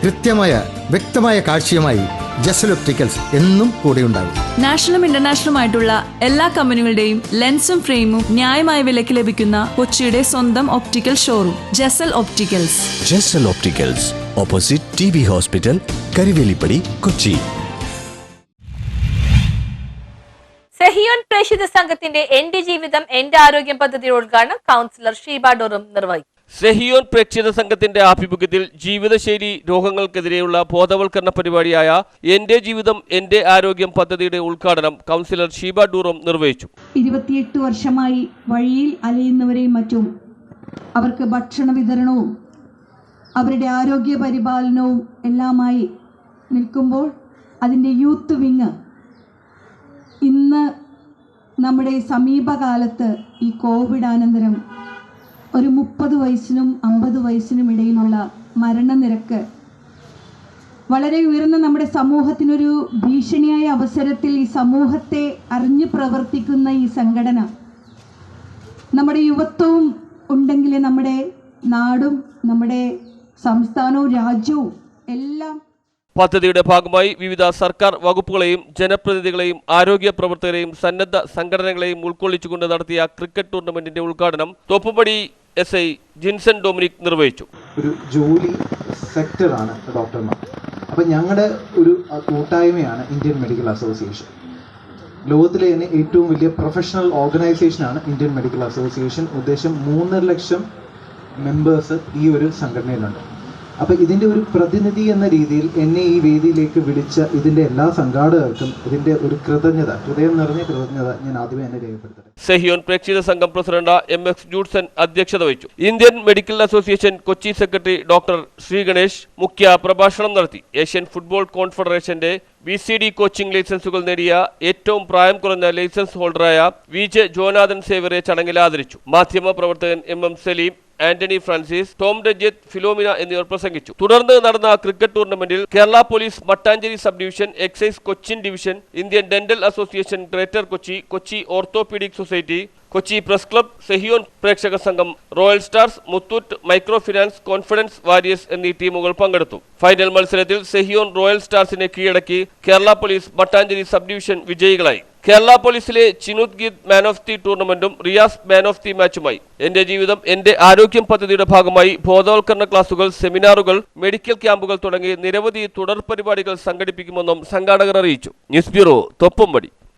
വ്യക്തമായ കാഴ്ചയുമായി ജസൽ ഒപ്റ്റിക്കൽസ് എന്നും കൂടെയുണ്ടാകും. നാഷണലും ഇന്റർനാഷണലുമായിട്ടുള്ള എല്ലാ കമ്പനികളുടെയും ലെൻസും ഫ്രെയിമും ന്യായമായ വിലയ്ക്ക് ലഭിക്കുന്ന കൊച്ചിയുടെ സ്വന്തം optical showroom Jasal opticals. Jasal opticals, opposite TB hospital, Karuvelippady, Kochi. Sehion പ്രേക്ഷിത സംഘത്തിന്റെ എന്റെ ജീവിതം എന്റെ ആരോഗ്യം പദ്ധതിയുടെ ഉദ്ഘാടനം കൗൺസിലർ ഷീബ ഡോറും നിർവഹിച്ചു. സെഹിയോൻ പ്രേക്ഷിത സംഘത്തിന്റെ ആഭിമുഖ്യത്തിൽ ജീവിതശൈലി രോഗങ്ങൾക്കെതിരെയുള്ള ബോധവൽക്കരണ പരിപാടിയായ എന്റെ ജീവിതം എന്റെ ആരോഗ്യം പദ്ധതിയുടെ ഉദ്ഘാടനം കൗൺസിലർ ഷീബ ഡൂറും നിർവഹിച്ചു. 28 വർഷമായി വഴിയിൽ അലയുന്നവരെയും മറ്റും അവർക്ക് ഭക്ഷണ വിതരണവും അവരുടെ ആരോഗ്യ പരിപാലനവും എല്ലാമായി നിൽക്കുമ്പോൾ അതിൻ്റെ യൂത്ത് വിങ് ഇന്ന് നമ്മുടെ സമീപകാലത്ത് ഈ കോവിഡാനന്തരം ഒരു 30 വയസ്സിനും 50 വയസ്സിനും ഇടയിലുള്ള മരണനിരക്ക് വളരെ ഉയർന്ന നമ്മുടെ സമൂഹത്തിനൊരു ഭീഷണിയായ അവസരത്തിൽ ഈ സമൂഹത്തെ അറിഞ്ഞു പ്രവർത്തിക്കുന്ന ഈ സംഘടന നമ്മുടെ യുവത്വവും ഉണ്ടെങ്കിലേ നമ്മുടെ നാടും നമ്മുടെ സംസ്ഥാനവും രാജ്യവും എല്ലാം. പദ്ധതിയുടെ ഭാഗമായി വിവിധ സർക്കാർ വകുപ്പുകളെയും ജനപ്രതിനിധികളെയും ആരോഗ്യ പ്രവർത്തകരെയും സന്നദ്ധ സംഘടനകളെയും ഉൾക്കൊള്ളിച്ചുകൊണ്ട് നടത്തിയ ക്രിക്കറ്റ് ടൂർണമെന്റിന്റെ ഉദ്ഘാടനം തോപ്പുംപടി SI ജിൻസൺ ഡൊമിനിക് നിർവഹിച്ചു. ഒരു ജോലി സെക്ടറാണ് ഡോക്ടർമാർ. അപ്പം ഞങ്ങളുടെ ഒരു കൂട്ടായ്മയാണ് ഇന്ത്യൻ മെഡിക്കൽ അസോസിയേഷൻ. ലോകത്തിലെ തന്നെ ഏറ്റവും വലിയ പ്രൊഫഷണൽ ഓർഗനൈസേഷനാണ് ഇന്ത്യൻ മെഡിക്കൽ അസോസിയേഷൻ. ഉദ്ദേശം 3.5 ലക്ഷം മെമ്പേഴ്സ് ഈ ഒരു സംഘടനയിലുണ്ട്. അപ്പോൾ ഇതിൻ്റെ ഒരു പ്രതിനിധി എന്ന രീതിയിൽ എന്നെ ഈ വേദിയിലേക്ക് വിളിച്ച ഇതിൻ്റെ എല്ലാ സംഘാടകർക്കും ഇതിൻ്റെ ഒരു ഹൃദയം നിറഞ്ഞ കൃതജ്ഞത ഞാൻ ആദ്യമേ തന്നെ രേഖപ്പെടുത്തട്ടെ. സെഹിയോൻ പ്രേക്ഷിത സംഘം പ്രസിഡന്റ് MX ജൂഡ്സൺ അധ്യക്ഷത വഹിച്ചു. Indian medical association Kochi secretary doctor Shri Ganesh മുഖ്യ പ്രഭാഷണം നടത്തി. ഏഷ്യൻ ഫുട്ബോൾ കോൺഫെഡറേഷന്റെ VCD കോച്ചിംഗ് ലൈസൻസുകൾ നേടിയ ഏറ്റവും പ്രായം കുറഞ്ഞ ലൈസൻസ് ഹോൾഡറായ VJ ജോനാഥൻ സേവറെ ചടങ്ങിൽ ആദരിച്ചു. മാധ്യമ പ്രവർത്തകൻ MM Saleem, Antony Francis, Tom Ranjith, Philomina എന്നിവർ പ്രസംഗിച്ചു. തുടർന്ന് നടന്ന ക്രിക്കറ്റ് ടൂർണമെന്റിൽ Kerala police Mattancherry sub division, excise Cochin division, Indian dental association greater Kochi, Kochi orthopaedic society, Kochi press club, സെഹിയോൻ പ്രേക്ഷക സംഘം, royal stars, Muthoot micro finance, confidence warriors എന്നീ ടീമുകൾ പങ്കെടുത്തു. ഫൈനൽ മത്സരത്തിൽ സെഹിയോൻ റോയൽ സ്റ്റാർസിനെ കീഴടക്കി Kerala police Mattancherry sub division വിജയികളായി. കേരള പോലീസിലെ Chinooth Geeth man of the ടൂർണമെന്റും റിയാസ് മാൻ ഓഫ് ദി മാച്ചുമായി. എന്റെ ജീവിതം എന്റെ ആരോഗ്യം പദ്ധതിയുടെ ഭാഗമായി ബോധവൽക്കരണ ക്ലാസുകൾ, സെമിനാറുകൾ, മെഡിക്കൽ ക്യാമ്പുകൾ തുടങ്ങി നിരവധി തുടർ പരിപാടികൾ സംഘടിപ്പിക്കുമെന്നും സംഘാടകർ അറിയിച്ചു. News bureau, Thoppumpady.